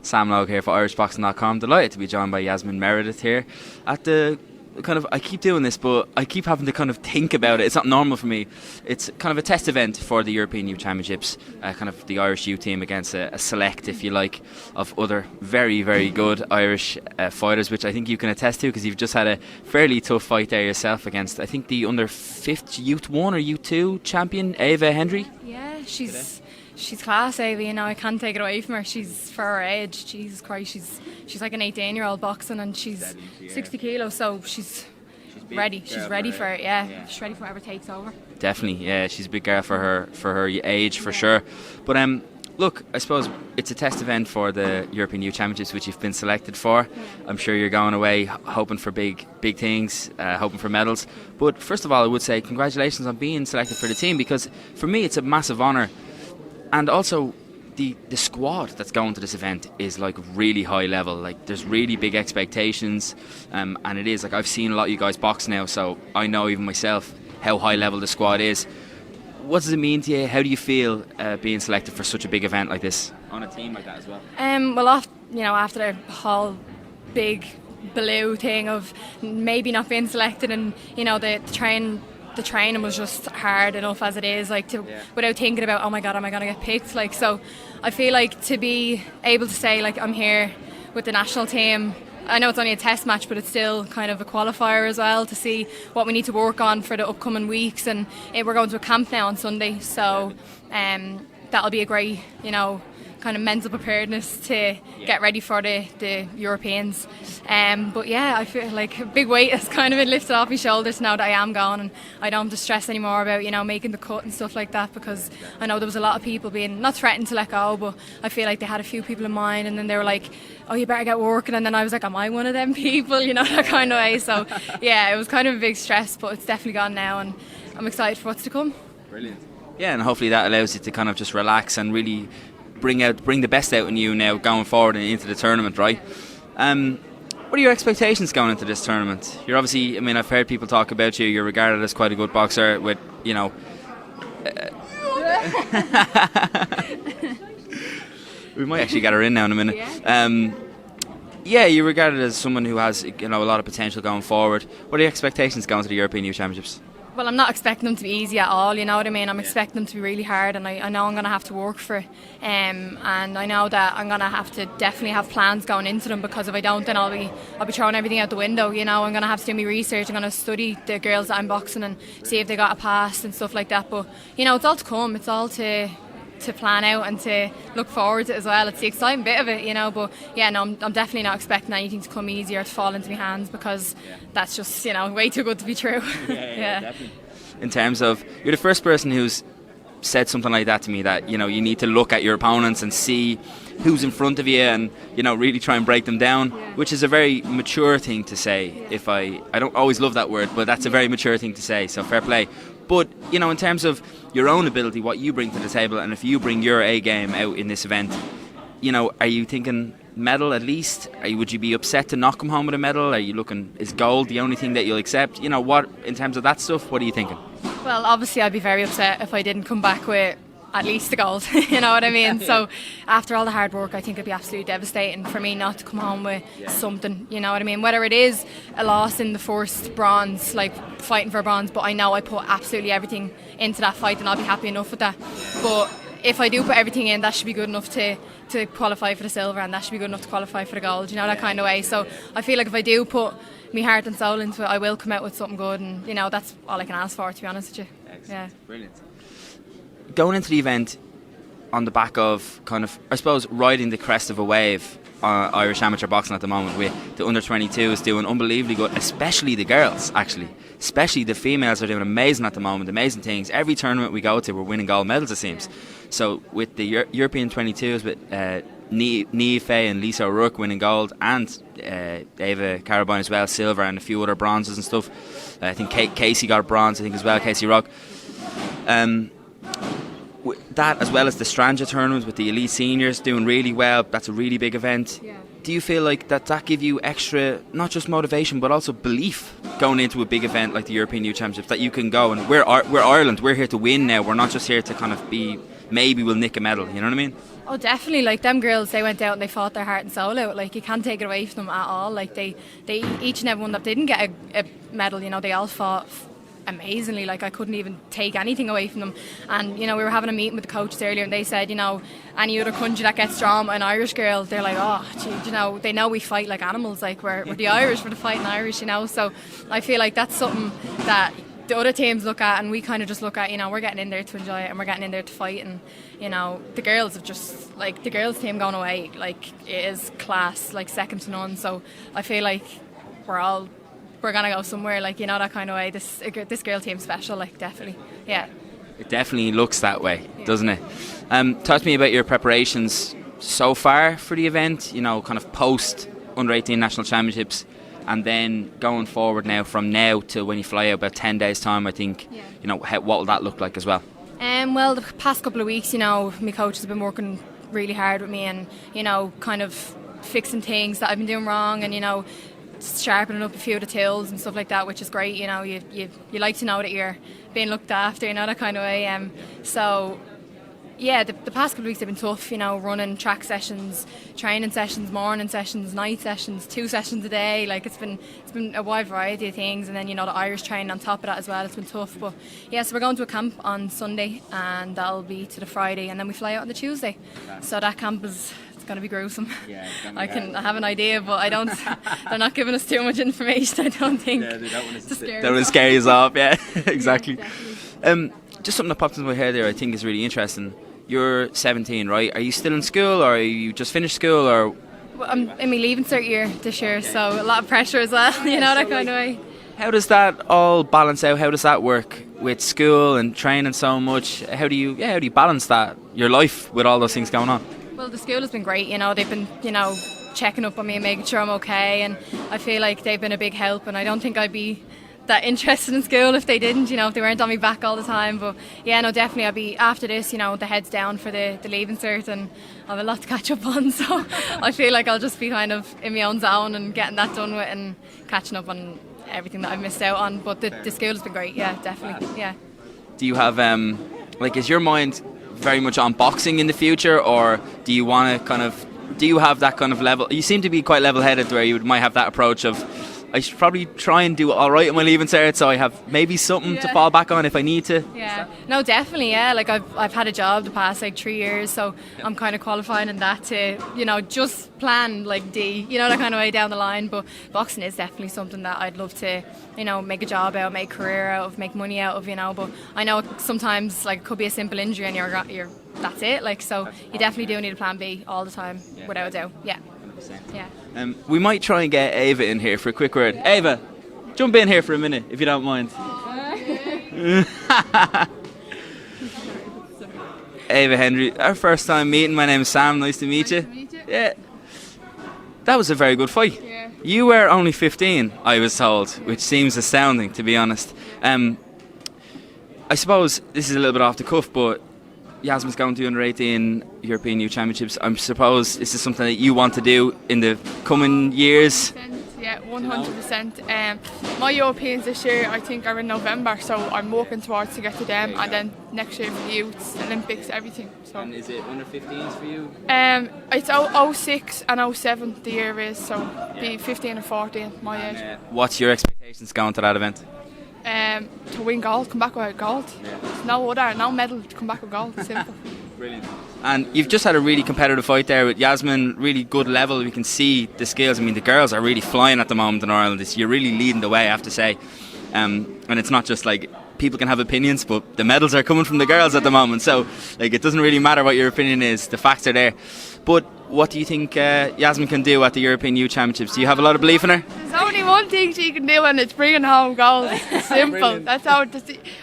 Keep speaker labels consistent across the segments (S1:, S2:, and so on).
S1: Sam Logue here for irishboxing.com. Delighted to be joined by Yasmin Meredith here at the I keep doing this, but I keep having to kind of think about it. It's not normal for me. It's kind of a test event for the European Youth Championships, kind of the Irish youth team against a select, if you like, of other very, very good Irish fighters, which I think you can attest to because you've just had a fairly tough fight there yourself against, I think, the under 5th Youth 1 or Youth 2 champion, Ava Hendry.
S2: Yeah, she's class, Ava, you know, I can't take it away from her. She's, for her age, Jesus Christ, she's like an 18-year-old boxing, and she's 60 kilos, so she's ready. She's ready for it, yeah. She's ready for whatever takes over. Definitely,
S1: yeah, she's a big girl for her age, for sure. But look, I suppose it's a test event for the European Youth Championships, which you've been selected for.
S2: Yeah.
S1: I'm sure you're going away hoping for big things, hoping for medals. But first of all, I would say congratulations on being selected for the team, because for me it's a massive honour. And also, the squad that's going to this event is like really high level. Like, there's really big expectations, and it is like, I've seen a lot of you guys box now, so I know even myself how high level the squad is. What does it mean to you? How do you feel being selected for such a big event like this on a team like that as well?
S2: Well, after the whole big blue thing of maybe not being selected, and the training was just hard enough as it is, without thinking about, oh my god, am I going to get picked? Like, so I feel like to be able to say, like, I'm here with the national team, I know it's only a test match, but it's still kind of a qualifier as well to see what we need to work on for the upcoming weeks. And we're going to a camp now on Sunday, so that'll be a great, kind of mental preparedness to get ready for the Europeans. But yeah, I feel like a big weight has kind of been lifted off my shoulders now that I am gone, and I don't have to stress anymore about making the cut and stuff like that, because I know there was a lot of people being not threatened to let go, but I feel like they had a few people in mind, and then they were like, oh, you better get working, and then I was like, am I one of them people, that kind of way. So yeah, it was kind of a big stress, but it's definitely gone now, and I'm excited for what's to come.
S1: Brilliant. Yeah, and hopefully that allows you to kind of just relax and really bring the best out in you now going forward and into the tournament, right? What are your expectations going into this tournament? You're obviously, I've heard people talk about you. You're regarded as quite a good boxer with, we might actually get her in now in a minute. You're regarded as someone who has, a lot of potential going forward. What are your expectations going to the European Youth Championships?
S2: Well, I'm not expecting them to be easy at all, you know what I mean? I'm expecting them to be really hard, and I know I'm going to have to work for it. And I know that I'm going to have to definitely have plans going into them, because if I don't, then I'll be throwing everything out the window, I'm going to have to do my research. I'm going to study the girls that I'm boxing and see if they got a pass and stuff like that. But, it's all to come. It's all to plan out and to look forward to it as well. It's the exciting bit of it, but yeah, no, I'm definitely not expecting anything to come easy or to fall into my hands, because that's just, way too good to be true.
S1: Yeah, definitely. In terms of, you're the first person who's said something like that to me, that, you need to look at your opponents and see who's in front of you and, really try and break them down, which is a very mature thing to say. If I don't always love that word, but that's a very mature thing to say, so fair play. But, in terms of your own ability, what you bring to the table, and if you bring your A game out in this event, are you thinking medal at least? Would you be upset to not come home with a medal? Are you looking, is gold the only thing that you'll accept? What, in terms of that stuff, what are you thinking?
S2: Well, obviously I'd be very upset if I didn't come back with at least the gold, you know what I mean? So after all the hard work, I think it'd be absolutely devastating for me not to come home with something, you know what I mean? Whether it is a loss in the first bronze, like fighting for a bronze, but I know I put absolutely everything into that fight, and I'll be happy enough with that. But if I do put everything in, that should be good enough to qualify for the silver, and that should be good enough to qualify for the gold, that kind of way. So I feel like if I do put my heart and soul into it, I will come out with something good, and that's all I can ask for, to be honest with you.
S1: Excellent.
S2: Yeah.
S1: Brilliant. Going into the event on the back of kind of, I suppose, riding the crest of a wave, Irish amateur boxing at the moment, with the under-22s doing unbelievably good, especially the girls, actually. Especially the females are doing amazing at the moment, amazing things. Every tournament we go to, we're winning gold medals, it seems. So with the European 22s, with Niamh Faye and Lisa O'Rourke winning gold, and Ava Carabine as well, silver, and a few other bronzes and stuff. I think Casey got a bronze, I think, as well, Casey Rock. That, as well as the Stranja tournament with the elite seniors doing really well, that's a really big event. Do you feel like that give you extra, not just motivation, but also belief going into a big event like the European Youth Championships, that you can go, and we're Ireland, we're here to win now, we're not just here to kind of be maybe will nick a medal. You know what I mean?
S2: Oh, definitely. Like, them girls, they went out and they fought their heart and soul out. Like, you can't take it away from them at all. Like, they each and every one that didn't get a medal, you know, they all fought amazingly. Like, I couldn't even take anything away from them. And, you know, we were having a meeting with the coaches earlier, and they said, you know, any other country that gets drawn by an Irish girl, they're like, oh, gee, you know, they know we fight like animals. Like, we're the Irish, we're the fighting Irish, you know. So I feel like that's something that the other teams look at, and we kind of just look at, you know, we're getting in there to enjoy it and we're getting in there to fight. And, you know, the girls have just, like, the girls team going away, like, it is class, like, second to none. So I feel like we're gonna go somewhere, like, you know, that kind of way. This girl team's special, like, definitely. Yeah,
S1: it definitely looks that way, doesn't it? Talk to me about your preparations so far for the event, you know, kind of post under 18 national championships. And then going forward now, from now to when you fly out, about 10 days time, I think, you know, what will that look like as well?
S2: Well, the past couple of weeks, you know, my coach has been working really hard with me, and, you know, kind of fixing things that I've been doing wrong, and, you know, sharpening up a few of the tills and stuff like that, which is great. You know, you like to know that you're being looked after, you know, that kind of way. So yeah, the past couple of weeks have been tough, you know, running track sessions, training sessions, morning sessions, night sessions, 2 sessions a day. Like, it's been a wide variety of things, and then, you know, the Irish training on top of that as well. It's been tough, but yeah, so we're going to a camp on Sunday, and that'll be to the Friday, and then we fly out on the Tuesday. So that camp is going to be gruesome. Yeah, I have an idea, but I don't. They're not giving us too much information, I don't think. Yeah, they don't want to
S1: scare you off. Yeah, exactly.
S2: Yeah,
S1: just something that popped into my head there, I think is really interesting. You're 17, right? Are you still in school, or are you just finished school, or?
S2: Well, I'm in my leaving cert year this year, so a lot of pressure as well. You know, that kind of way.
S1: How does that all balance out? How does that work with school and training so much? How do you balance that, your life, with all those things going on?
S2: Well, the school has been great. You know, they've been, you know, checking up on me and making sure I'm okay, and I feel like they've been a big help, and I don't think I'd be that interested in school if they didn't, you know, if they weren't on me back all the time. But yeah, no, definitely I'll be, after this, you know, the head's down for the leaving cert, and I have a lot to catch up on, so I feel like I'll just be kind of in my own zone and getting that done with and catching up on everything that I've missed out on. But the school has been great, yeah, definitely, yeah.
S1: Do you have, like, is your mind very much on boxing in the future, or do you want to kind of, do you have that kind of level? You seem to be quite level-headed, where you might have that approach of, I should probably try and do all right in my leaving cert, so I have maybe something to fall back on if I need to.
S2: Yeah, no, definitely, yeah. Like, I've had a job the past, like, 3 years, so I'm kind of qualifying in that to, you know, just plan, like, D, you know, that kind of way down the line. But boxing is definitely something that I'd love to, you know, make a job out, make a career out of, make money out of, you know. But I know sometimes, like, it could be a simple injury and you're that's it. Like, so you definitely do need a plan B all the time, without a doubt. Yeah. Yeah.
S1: We might try and get Ava in here for a quick word. Ava, jump in here for a minute if you don't mind. Ava Henry, our first time meeting. My name is Sam. Nice to meet you.
S3: Nice to meet you.
S1: Yeah. That was a very good fight.
S3: Yeah.
S1: You were only 15, I was told, which seems astounding, to be honest. I suppose this is a little bit off the cuff, but Yasmin's going to under 18 European Youth Championships. I suppose this is something that you want to do in the coming years.
S3: Yeah, 100%. My Europeans this year, I think, are in November, so I'm working towards to get to them, and then next year for the youths, Olympics, everything. So.
S1: And is it under 15s for you?
S3: It's 06 and 07 the year is, so be 15 and 14 my age.
S1: What's your expectations going to that event?
S3: To win gold, come back with gold. No medal, to come back with gold. Simple.
S1: Brilliant. And you've just had a really competitive fight there with Yasmin, really good level. We can see the skills. I mean, the girls are really flying at the moment in Ireland. You're really leading the way, I have to say. And it's not just like, people can have opinions, but the medals are coming from the girls at the moment. So, like, it doesn't really matter what your opinion is. The facts are there. But what do you think Yasmin can do at the European Youth Championships? Do you have a lot of belief in her?
S3: There's only one thing she can do, and it's bringing home gold. Simple. That's how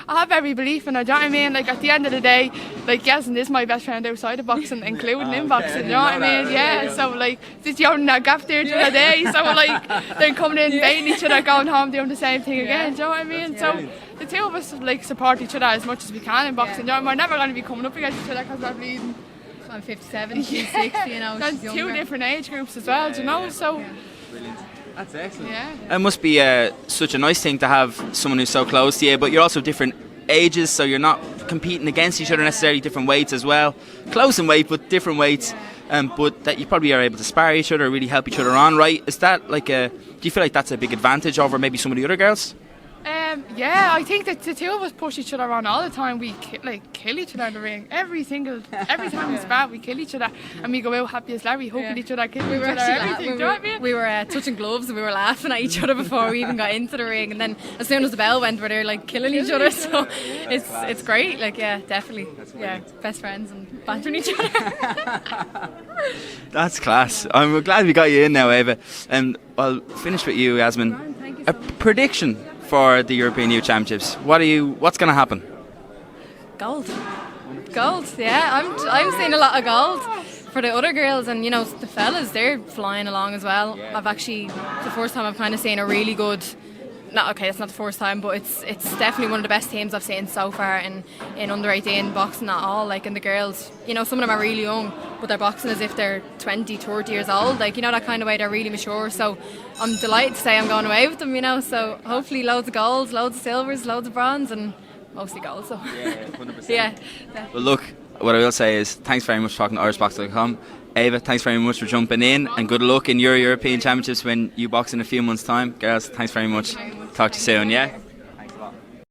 S3: I have every belief in her. Do you know what I mean? Like, at the end of the day, like, Yasmin is my best friend outside of boxing, including in boxing. Do you know what I mean? Yeah. So, like, just yawning that gap there the other day. So, like, they're coming in, baiting each other, going home, doing the same thing again. Do you know what I mean? So, the two of us, like, support each other as much as we can in boxing. You know, we're never going to be coming up against each other because we're bleeding.
S2: I'm 57, she's 60, you know.
S3: That's two different age groups as well, do you know? So.
S1: Brilliant. That's excellent.
S3: Yeah.
S1: It must be such a nice thing to have someone who's so close to you, but you're also different ages, so you're not competing against each other necessarily, different weights as well, close in weight but different weights, but that you probably are able to spar each other, really help each other on, right? Is that like do you feel like that's a big advantage over maybe some of the other girls?
S3: Yeah, I think that the two of us push each other on all the time. We kill each other in the ring. Every time we spar, we kill each other, and we go out happy as Larry, hugging each other, kissing each other, everything. Do you know what I mean?
S2: We were touching gloves and we were laughing at each other before we even got into the ring, and then as soon as the bell went, we were like killing each other. So it's great. Like, yeah, definitely. Yeah, best friends and bantering each other.
S1: That's class. I'm glad we got you in now, Ava. And I'll finish with you, Yasmin.
S2: Thank you
S1: A prediction for the European Youth Championships. What's going to happen?
S2: Gold. Yeah, I'm seeing a lot of gold for the other girls, and the fellas, they're flying along as well. I've actually, the first time I've kind of seen a really good. It's not the first time, but it's definitely one of the best teams I've seen so far in under 18 boxing at all. Like, and the girls, some of them are really young, but they're boxing as if they're 20, 30 years old. Like, that kind of way, they're really mature. So I'm delighted to say I'm going away with them. So hopefully loads of golds, loads of silvers, loads of bronze, and mostly gold. So
S1: 100%.
S2: yeah.
S1: Well, look, what I will say is thanks very much for talking to IrishBox.com. Ava, thanks very much for jumping in, and good luck in your European Championships when you box in a few months' time. Girls, thanks very much. Talk to you soon, yeah?